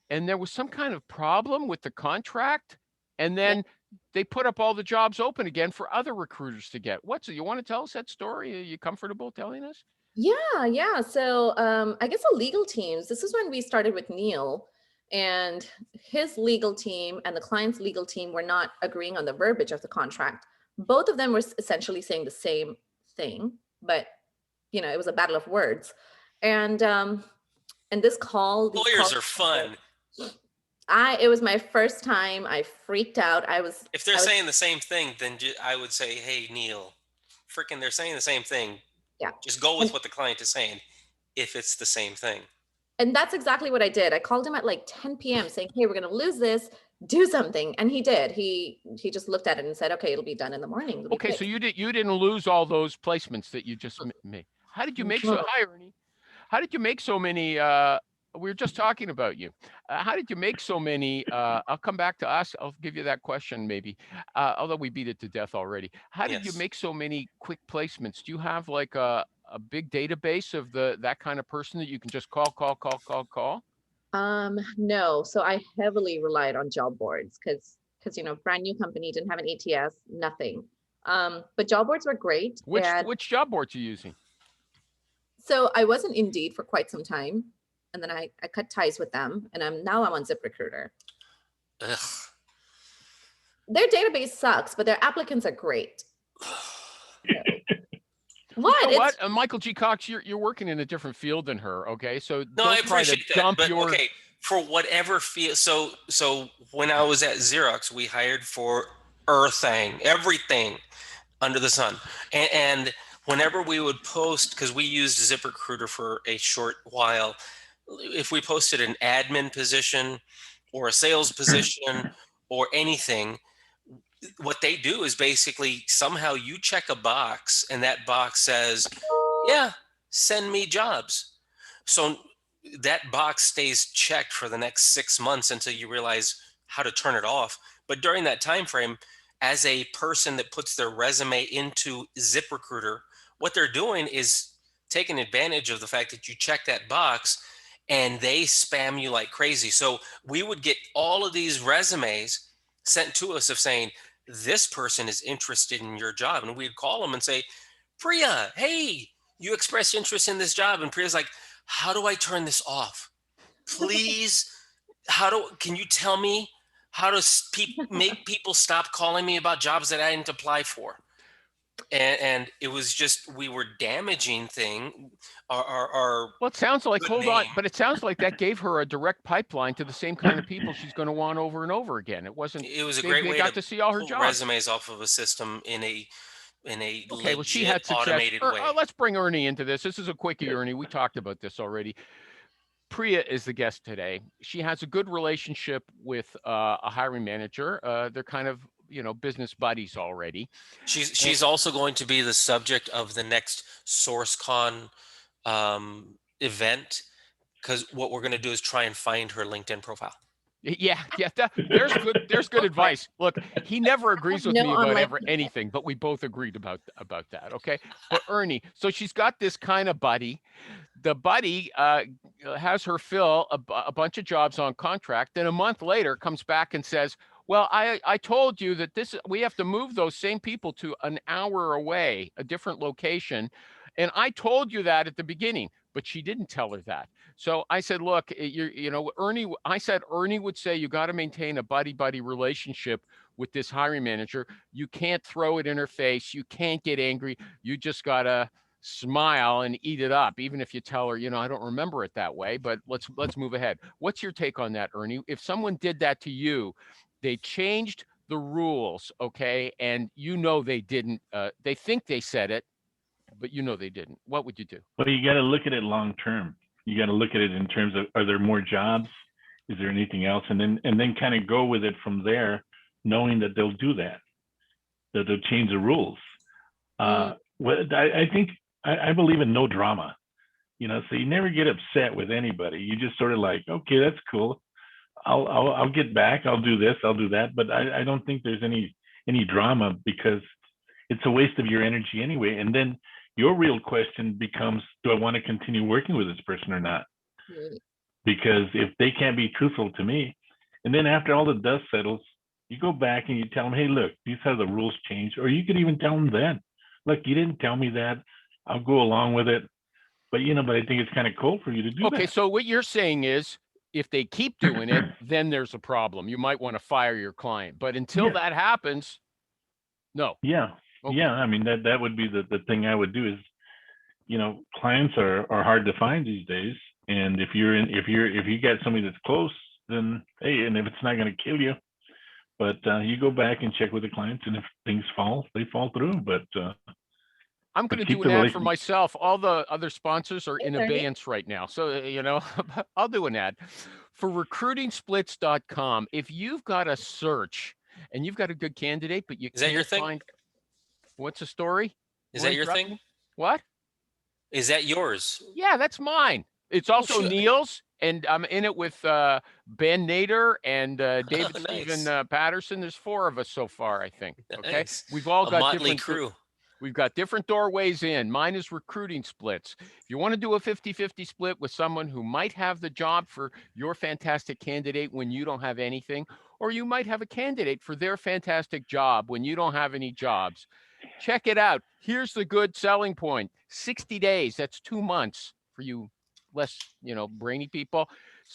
and there was some kind of problem with the contract, and then they put up all the jobs open again for other recruiters to get. What's it? You want to tell us that story? Are you comfortable telling us? Yeah. So I guess the legal teams, this is when we started with Neil, and his legal team and the client's legal team were not agreeing on the verbiage of the contract. Both of them were essentially saying the same thing, but it was a battle of words. And this call, lawyers are fun. It was my first time. I freaked out. If they're saying the same thing, then I would say, hey, Neil, freaking, they're saying the same thing. Yeah. Just go with what the client is saying if it's the same thing. And that's exactly what I did. I called him at like 10 p.m. saying, hey, we're going to lose this. Do something. And he did. He just looked at it and said, okay, it'll be done in the morning. Okay, so you didn't lose all those placements that you just made. How did you make hi, Ernie. How did you make so many we were just talking about you. How did you make so many? I'll come back to us. I'll give you that question maybe, although we beat it to death already. How did you make so many quick placements? Do you have like a big database of that kind of person that you can just call? No. So I heavily relied on job boards because brand new company, didn't have an ATS, nothing. But job boards were great. Which job boards are you using? So I was in Indeed for quite some time. And then I cut ties with them, and I'm on ZipRecruiter. Ugh. Their database sucks, but their applicants are great. What? You know what? Michael G. Cox, you're working in a different field than her, okay? So no, I appreciate that. But okay, for whatever field. So when I was at Xerox, we hired for everything under the sun, and whenever we would post, because we used ZipRecruiter for a short while, if we posted an admin position or a sales position or anything, what they do is basically somehow you check a box and that box says, yeah, send me jobs. So that box stays checked for the next 6 months until you realize how to turn it off. But during that time frame, as a person that puts their resume into ZipRecruiter, what they're doing is taking advantage of the fact that you check that box and they spam you like crazy. So we would get all of these resumes sent to us of saying, this person is interested in your job. And we'd call them and say, Priya, hey, you expressed interest in this job. And Priya's like, how do I turn this off? Please, can you tell me how to make people stop calling me about jobs that I didn't apply for? And it was just, we were damaging our Well, it sounds like, good hold on, name. but it sounds like that gave her a direct pipeline to the same kind of people she's going to want over and over again. It wasn't, It was a they great way got to see all her pull jobs. resumes off of a system in a Okay, well, she legit had success. automated way. Let's bring Ernie into this. This is a quickie, Ernie. We talked about this already. Priya is the guest today. She has a good relationship with a hiring manager. They're kind of, business buddies already. She's also going to be the subject of the next SourceCon event, because what we're going to do is try and find her LinkedIn profile. Yeah, there's good advice. Look, he never agrees with me about anything, but we both agreed about that. Okay, but Ernie, so she's got this kind of buddy. The buddy has her fill a bunch of jobs on contract. Then a month later comes back and says, well, I told you that we have to move those same people to an hour away, a different location. And I told you that at the beginning, but she didn't tell her that. So I said, look, Ernie, I said, Ernie would say, you got to maintain a buddy relationship with this hiring manager. You can't throw it in her face. You can't get angry. You just got to smile and eat it up, even if you tell her, I don't remember it that way, but let's move ahead. What's your take on that, Ernie? If someone did that to you, they changed the rules, okay, and they didn't, they think they said it, but they didn't, what would you do? Well, you got to look at it long term. You got to look at it in terms of, are there more jobs? Is there anything else? And then kind of go with it from there, knowing that they'll do that they'll change the rules. I think I believe in no drama, so you never get upset with anybody. You just sort of like, okay, that's cool. I'll get back. I'll do this. I'll do that. But I don't think there's any drama, because it's a waste of your energy anyway. And then your real question becomes, do I want to continue working with this person or not? Because if they can't be truthful to me, and then after all the dust settles, you go back and you tell them, hey, look, these are the rules changed. Or you could even tell them then, look, you didn't tell me that. I'll go along with it. But I think it's kind of cool for you to do that. Okay, so what you're saying is, if they keep doing it, then there's a problem. You might want to fire your client. But until that happens, no. Yeah. Okay. Yeah. I mean, that would be the thing I would do is, clients are hard to find these days. And if you get somebody that's close, then hey, and if it's not going to kill you, but you go back and check with the clients, and if things fall, they fall through. But I'm going to do an ad for myself. All the other sponsors are in abeyance right now. So, I'll do an ad for recruitingsplits.com. If you've got a search and you've got a good candidate, but you Is that your thing? find, what's the story? Is that your thing? What? Is that yours? Yeah, that's mine. It's also Neil's, and I'm in it with Ben Nader and David Stephen Patterson. There's 4 of us so far, I think. Okay, nice. We've all got motley different crew. We've got different doorways in. Mine is recruiting splits. If you want to do a 50-50 split with someone who might have the job for your fantastic candidate when you don't have anything, or you might have a candidate for their fantastic job when you don't have any jobs, check it out. Here's the good selling point. 60 days, that's 2 months for you less, brainy people.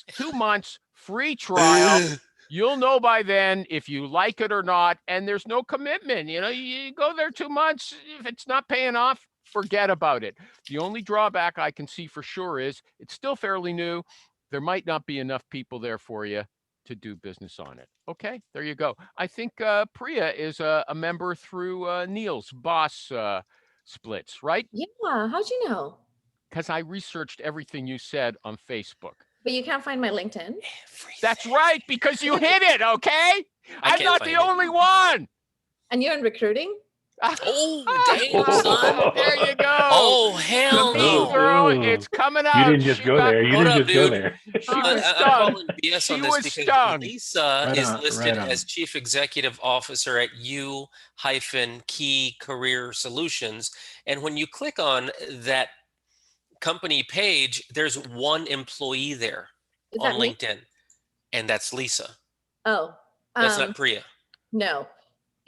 2 months, free trial. You'll know by then if you like it or not, and there's no commitment. You go there 2 months. If it's not paying off, forget about it. The only drawback I can see for sure is it's still fairly new. There might not be enough people there for you to do business on it. Okay, there you go. I think Priya is a member through Neil's Boss Splits, right? Yeah, how'd you know? Because I researched everything you said on Facebook. But you can't find my LinkedIn. That's right, because you hid it, okay? I'm can't not the find it. only one. And you're in recruiting? Oh, damn, son. There you go. Oh, The hell mean no. girl, Ooh. it's coming You out. didn't just She go got- there. You Hold didn't up, just go dude. there. She Oh, was I'm stung. calling BS She on this was because stung. Lisa Right is on, listed right on. as Chief Executive Officer at U-Key Career Solutions. And when you click on that company page, there's one employee there Is on that me? LinkedIn, and that's Lisa. Oh, That's not Priya. no.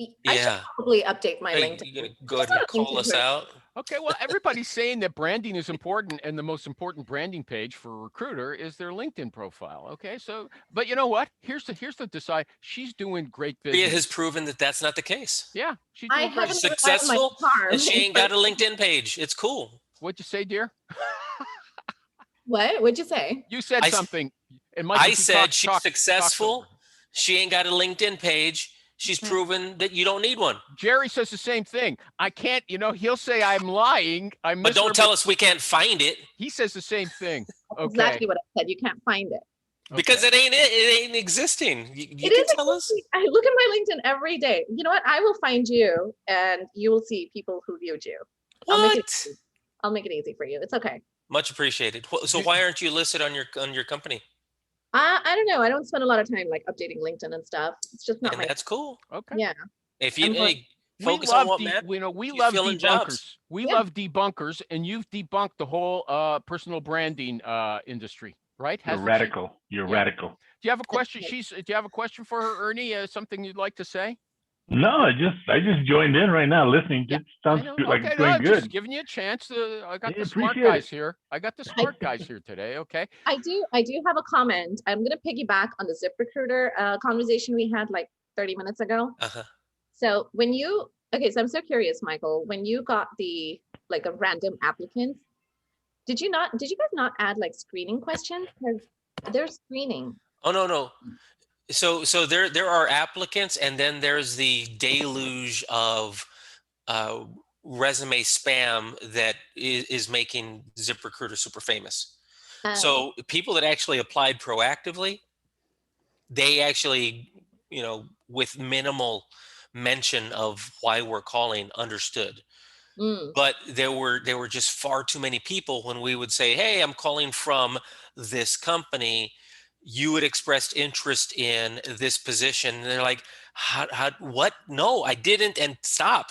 I should Yeah. probably update my Hey, LinkedIn. you gonna go ahead and call us out? Okay, well, everybody's saying that branding is important, and the most important branding page for a recruiter is their LinkedIn profile. Okay, so, but you know what? Here's the decide. She's doing great Priya business. has proven that that's not the case. Yeah, she's I doing great. haven't She's relied on my successful, charm. and she ain't got a LinkedIn page. It's cool. What'd you say, dear? What? What'd you say? You said I s- something. And Mike, I if you said she's talks successful. over. She ain't got a LinkedIn page. She's proven that you don't need one. Jerry says the same thing. I can't, he'll say I'm lying. I'm But don't tell us we can't find it He says the same thing. That's Okay. exactly what I said. You can't find it. because it ain't existing. You It can is tell us. existing. I look at my LinkedIn every day. You know what? I will find you, and you will see people who viewed you. What? I'll make it easy for you. It's okay. Much appreciated. So why aren't you listed on your company? I don't know. I don't spend a lot of time like updating LinkedIn and stuff. It's just not And my. that's cool. Okay. Yeah. If you I'm going- focus on what matters. We keep love filling debunkers. jobs. We Yeah. love debunkers, and you've debunked the whole personal branding industry, right? You're Hasn't she? radical. You're Yeah. radical. Do you have a question? Do you have a question for her, Ernie? Something you'd like to say? No, I just joined in right now listening. Yeah, It sounds like okay, it's going I'm just good. giving you a chance. I got Yeah, the smart appreciate guys it. here. I got the smart guys here today. Okay. I do have a comment. I'm gonna piggyback on the ZipRecruiter conversation we had like 30 minutes ago. Uh-huh. So so I'm so curious, Michael, when you got the like a random applicants, did you guys not add like screening questions? Because there's screening. Oh no. So there are applicants, and then there's the deluge of resume spam that is making ZipRecruiter super famous. So people that actually applied proactively, they actually, with minimal mention of why we're calling, understood. But there were just far too many people when we would say, "Hey, I'm calling from this company. You had expressed interest in this position." And they're like, "How? What? No, I didn't." And stop.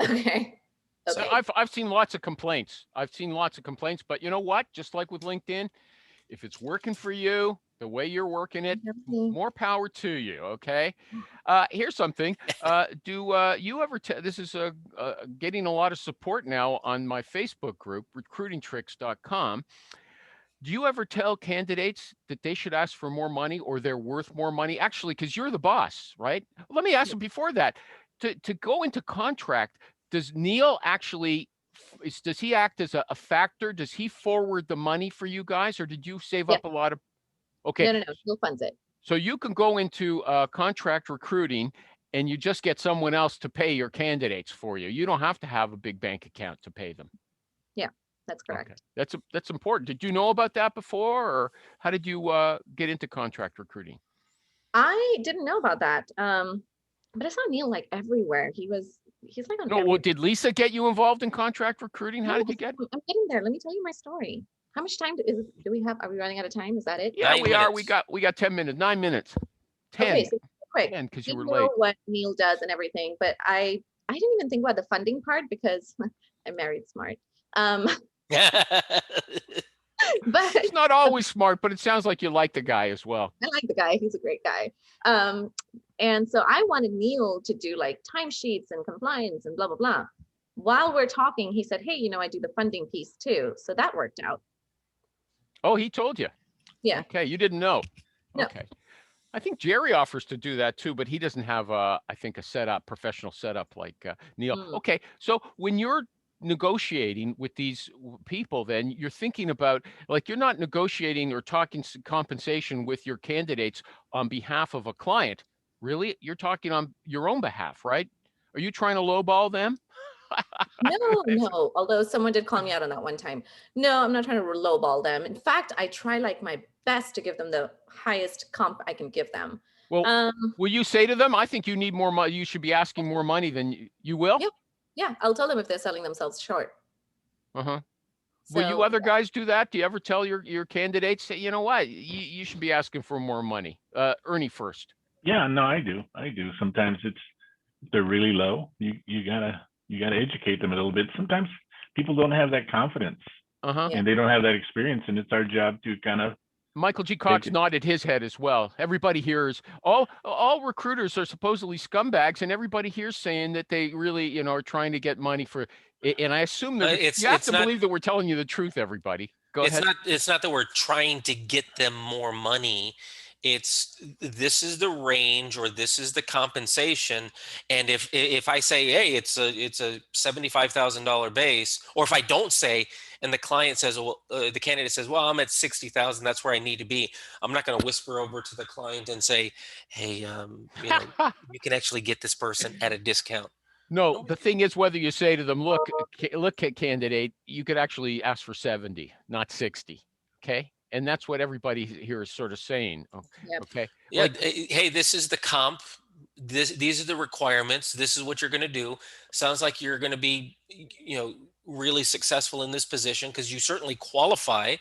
Okay. So Okay. I've seen lots of complaints. But you know what? Just like with LinkedIn, if it's working for you, the way you're working it, more power to you. Okay. Here's something. Do you ever? This is getting a lot of support now on my Facebook group, recruitingtricks.com. Do you ever tell candidates that they should ask for more money or they're worth more money? Actually, because you're the boss, right? Let me ask you before that. To go into contract, does Neil actually? Does he act as a factor? Does he forward the money for you guys, or did you save up a lot of? Okay. No. He'll funds it. So you can go into contract recruiting and you just get someone else to pay your candidates for you. You don't have to have a big bank account to pay them. Yeah, that's correct. Okay. That's important. Did you know about that before, or how did you get into contract recruiting? I didn't know about that. But I saw Neil like everywhere. He's like on. No, well, did Lisa get you involved in contract recruiting? How did you get? I'm getting there. Let me tell you my story. How much time do we have? Are we running out of time? Is that it? Yeah, 9 we are. minutes. We got 10 minutes, 9 minutes. 10. Okay, so quick. 10 because you were know late. what Neil does and everything, but I didn't even think about the funding part because I'm married smart. But He's not always smart, but it sounds like you like the guy as well. I like the guy. He's a great guy. And so I wanted Neil to do like timesheets and compliance and blah, blah, blah. While we're talking, he said, hey, I do the funding piece too. So that worked out. Oh, he told you? Yeah. Okay, you didn't know? No. Okay. I think Jerry offers to do that too, but he doesn't have, I think, a professional setup like Neil. Okay, so when you're negotiating with these people, then you're thinking about, like, you're not negotiating or talking compensation with your candidates on behalf of a client. Really? You're talking on your own behalf, right? Are you trying to lowball them? No. Although someone did call me out on that one time. No, I'm not trying to lowball them. In fact, I try like my best to give them the highest comp I can give them. Well, Um, will you say to them, I think you need more money. You should be asking more money than you will? yeah, yeah. I'll tell them if they're selling themselves short. Uh-huh. Will you So other guys do that? Do you ever tell your candidates, say, you know what, you should be asking for more money? Ernie first. Yeah, no, I do. Sometimes they're really low. You gotta educate them a little bit. Sometimes people don't have that confidence Uh-huh. Yeah. and they don't have that experience, and it's our job to kind of Michael G. Cox it. nodded his head as well. Everybody here is all recruiters are supposedly scumbags, and everybody here's saying that they really, are trying to get money for. And I assume that you have it's to not believe that we're telling you the truth. Everybody, go it's ahead. not that we're trying to get them more money. It's this is the range or this is the compensation. And if I say, hey, it's a $75,000 base, or if I don't say, and the client says, well, the candidate says, well, I'm at 60,000, that's where I need to be. I'm not going to whisper over to the client and say, hey, you can actually get this person at a discount. No, Nobody- the thing is whether you say to them, look, candidate, you could actually ask for 70, not 60. Okay. And that's what everybody here is sort of saying. Yep. Okay. Yeah, Like, hey, this is the comp. These are the requirements. This is what you're going to do. Sounds like you're going to be, really successful in this position because you certainly qualify.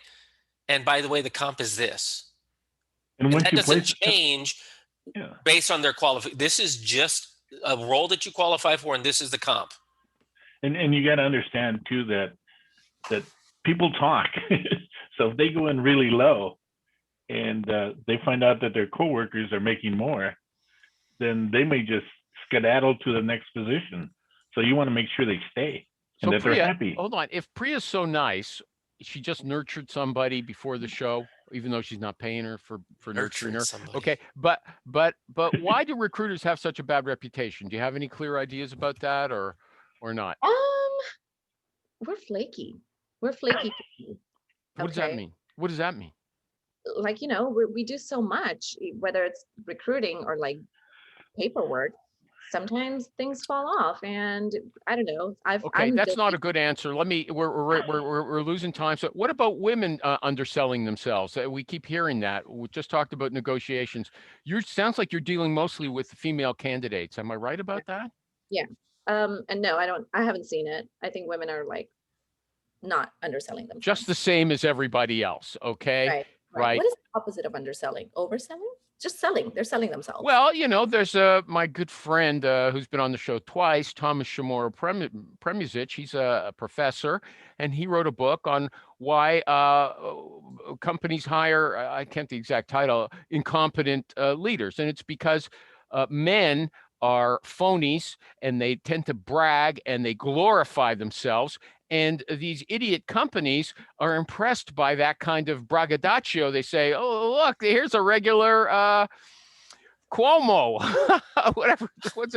And by the way, the comp is this, And and once that you doesn't place, change yeah, based on their qualification. This is just a role that you qualify for, and this is the comp. and you got to understand too that people talk. So if they go in really low and they find out that their coworkers are making more, then they may just skedaddle to the next position. So you want to make sure they stay and so that they're Priya, happy. hold on. If Priya's so nice, she just nurtured somebody before the show, even though she's not paying her for nurturing Nurturing her. somebody. Okay. But why do recruiters have such a bad reputation? Do you have any clear ideas about that or not? we're flaky. We're flaky people. What does that Okay. mean? What does that mean? Like, we do so much, whether it's recruiting or like paperwork. Sometimes things fall off, and I don't know. Okay, I'm that's not guilty. a good answer. Let me. We're losing time. So, what about women underselling themselves? We keep hearing that. We just talked about negotiations. You sounds like you're dealing mostly with female candidates. Am I right about that? Yeah. And no, I haven't seen it. I think women are like not underselling themselves. Just the same as everybody else. Okay. Right. Right. What is the opposite of underselling? Overselling? Just selling. They're selling themselves. Well, there's my good friend who's been on the show twice, Thomas Shimura Premuzic. He's a professor, and he wrote a book on why companies hire, I can't the exact title, incompetent leaders. And it's because men are phonies and they tend to brag and they glorify themselves. And these idiot companies are impressed by that kind of braggadocio. They say, oh, look, here's a regular Cuomo, whatever.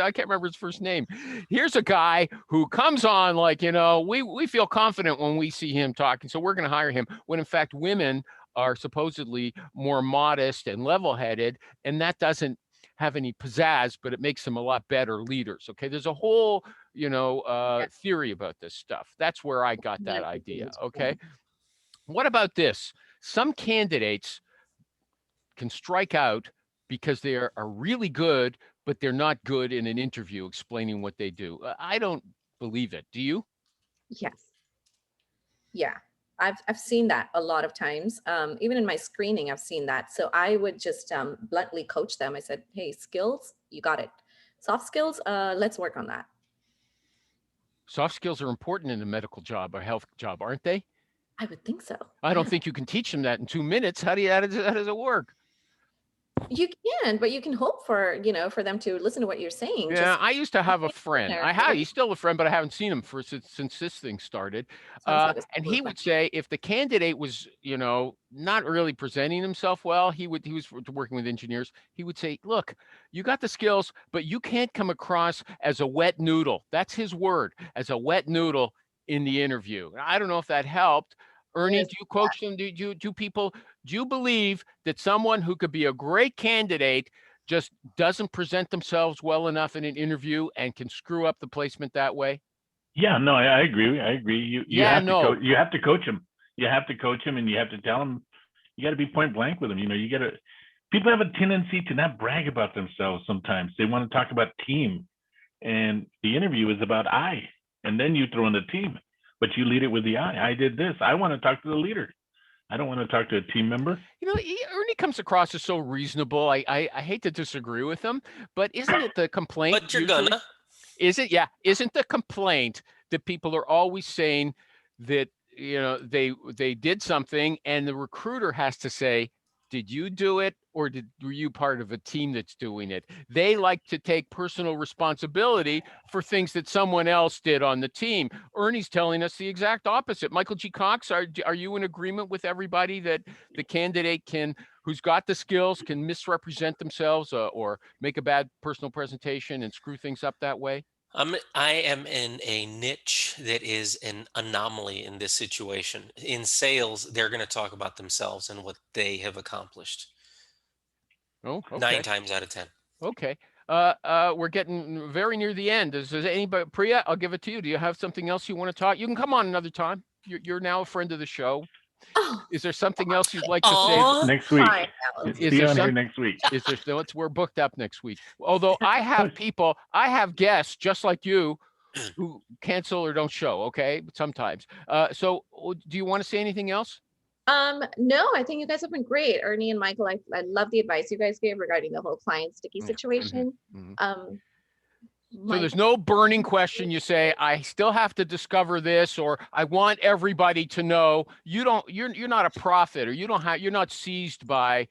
I can't remember his first name. Here's a guy who comes on like, we feel confident when we see him talking. So we're going to hire him. When in fact, women are supposedly more modest and level-headed. And that doesn't have any pizzazz, but it makes them a lot better leaders. Okay. There's a whole, theory about this stuff. That's where I got that idea. Okay. What about this? Some candidates can strike out because they are really good, but they're not good in an interview explaining what they do. I don't believe it. Do you? Yes. Yeah. I've seen that a lot of times. Even in my screening, I've seen that. So I would just bluntly coach them. I said, hey, skills, you got it. Soft skills, let's work on that. Soft skills are important in a medical job or health job, aren't they? I would think so. I don't think you can teach them that in 2 minutes. How does it work? You can, but you can hope for, for them to listen to what you're saying. Yeah, I used to have a friend. there. He's still a friend, but I haven't seen him since this thing started. Sounds like a And similar he would say if the candidate was, not really presenting himself well, he was working with engineers. He would say, look, you got the skills, but you can't come across as a wet noodle. That's his word, as a wet noodle in the interview. I don't know if that helped. Ernie, Yes, do you coach them? Do you believe that someone who could be a great candidate just doesn't present themselves well enough in an interview and can screw up the placement that way? Yeah, no, I agree. I agree. You Yeah, have to no. coach. You have to coach him. You have to coach him, and you have to tell him. You got to be point blank with him. You know, you got to. People have a tendency to not brag about themselves. Sometimes they want to talk about team, and the interview is about I, and then you throw in the team, but you lead it with the I. I did this. I want to talk to the leader. I don't want to talk to a team member. You know, Ernie comes across as so reasonable. I hate to disagree with him, but isn't it the complaint But you're usually? gonna. Is it? Yeah. Isn't the complaint that people are always saying that, you know, they did something and the recruiter has to say, did you do it or were you part of a team that's doing it? They like to take personal responsibility for things that someone else did on the team. Ernie's telling us the exact opposite. Michael G. Cox, are you in agreement with everybody that the candidate who's got the skills can misrepresent themselves or make a bad personal presentation and screw things up that way? I am in a niche that is an anomaly in this situation. In sales, they're going to talk about themselves and what they have accomplished. Oh, Nine okay. times out of 10. Okay. We're getting very near the end. Does anybody, Priya, I'll give it to you. Do you have something else you want to talk? You can come on another time. You're now a friend of the show. Oh, Is there something else you'd like to say? Aw. Next week. fine. Alex. Is See you there on here some? next week. Is there still? We're booked up next week. Although I have guests just like you who cancel or don't show. Okay, sometimes. So do you want to say anything else? No, I think you guys have been great. Ernie and Michael, I love the advice you guys gave regarding the whole client sticky Yeah. situation. Mhm. So Mike, there's no burning question. You say, I still have to discover this, or I want everybody to know. You're not a prophet, or you're not seized by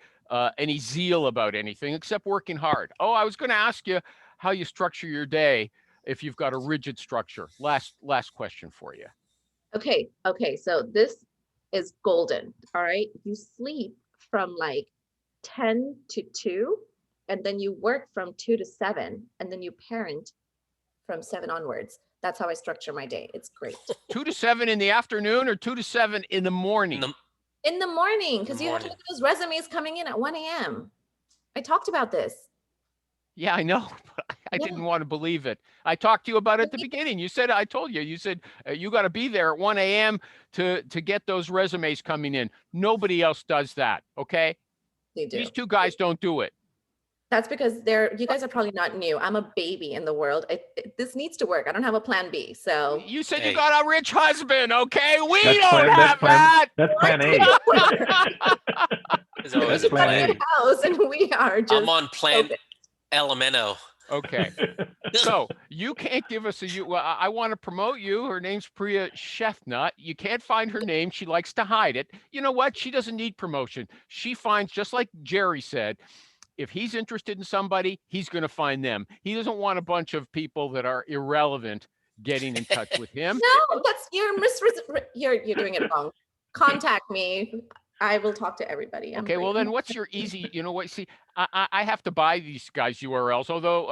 any zeal about anything except working hard. Oh, I was going to ask you how you structure your day if you've got a rigid structure. Last question for you. okay, so this is golden. All right. You sleep from like 10 to 2, and then you work from 2 to 7, and then you parent from 7 onwards. That's how I structure my day. It's great. 2 to 7 in the afternoon or 2 to 7 in the morning? In the morning, because you have to morning. look at those resumes coming in at 1 a.m. I talked about this. Yeah, I know. But I Yeah. didn't want to believe it. I talked to you about it at the beginning. You said, I told you, you said you got to be there at 1 a.m. to get those resumes coming in. Nobody else does that. Okay. They do. These two guys don't do it. That's because you guys are probably not new. I'm a baby in the world. This needs to work. I don't have a plan B. So You said you Hey. got a rich husband. Okay. We That's don't plan- have that. That's plan A. There's always That's a plan plan. A. house, and we are just I'm on plan focused. Elemento. Okay. So you can't give us well, I want to promote you. Her name's Priya Shethna. You can't find her name. She likes to hide it. You know what? She doesn't need promotion. She finds, just like Jerry said, if he's interested in somebody, he's going to find them. He doesn't want a bunch of people that are irrelevant getting in touch with him. No, that's you're doing it wrong. Contact me. I will talk to everybody. Okay, well then what's your easy, you know what, see, I have to buy these guys URLs, although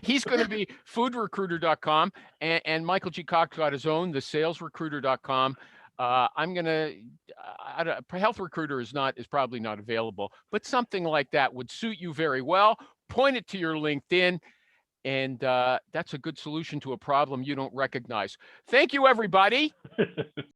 he's going to be foodrecruiter.com and Michael G. Cox got his own, the salesrecruiter.com. I'm going to, Health Recruiter is probably not available, but something like that would suit you very well. Point it to your LinkedIn, and that's a good solution to a problem you don't recognize. Thank you, everybody.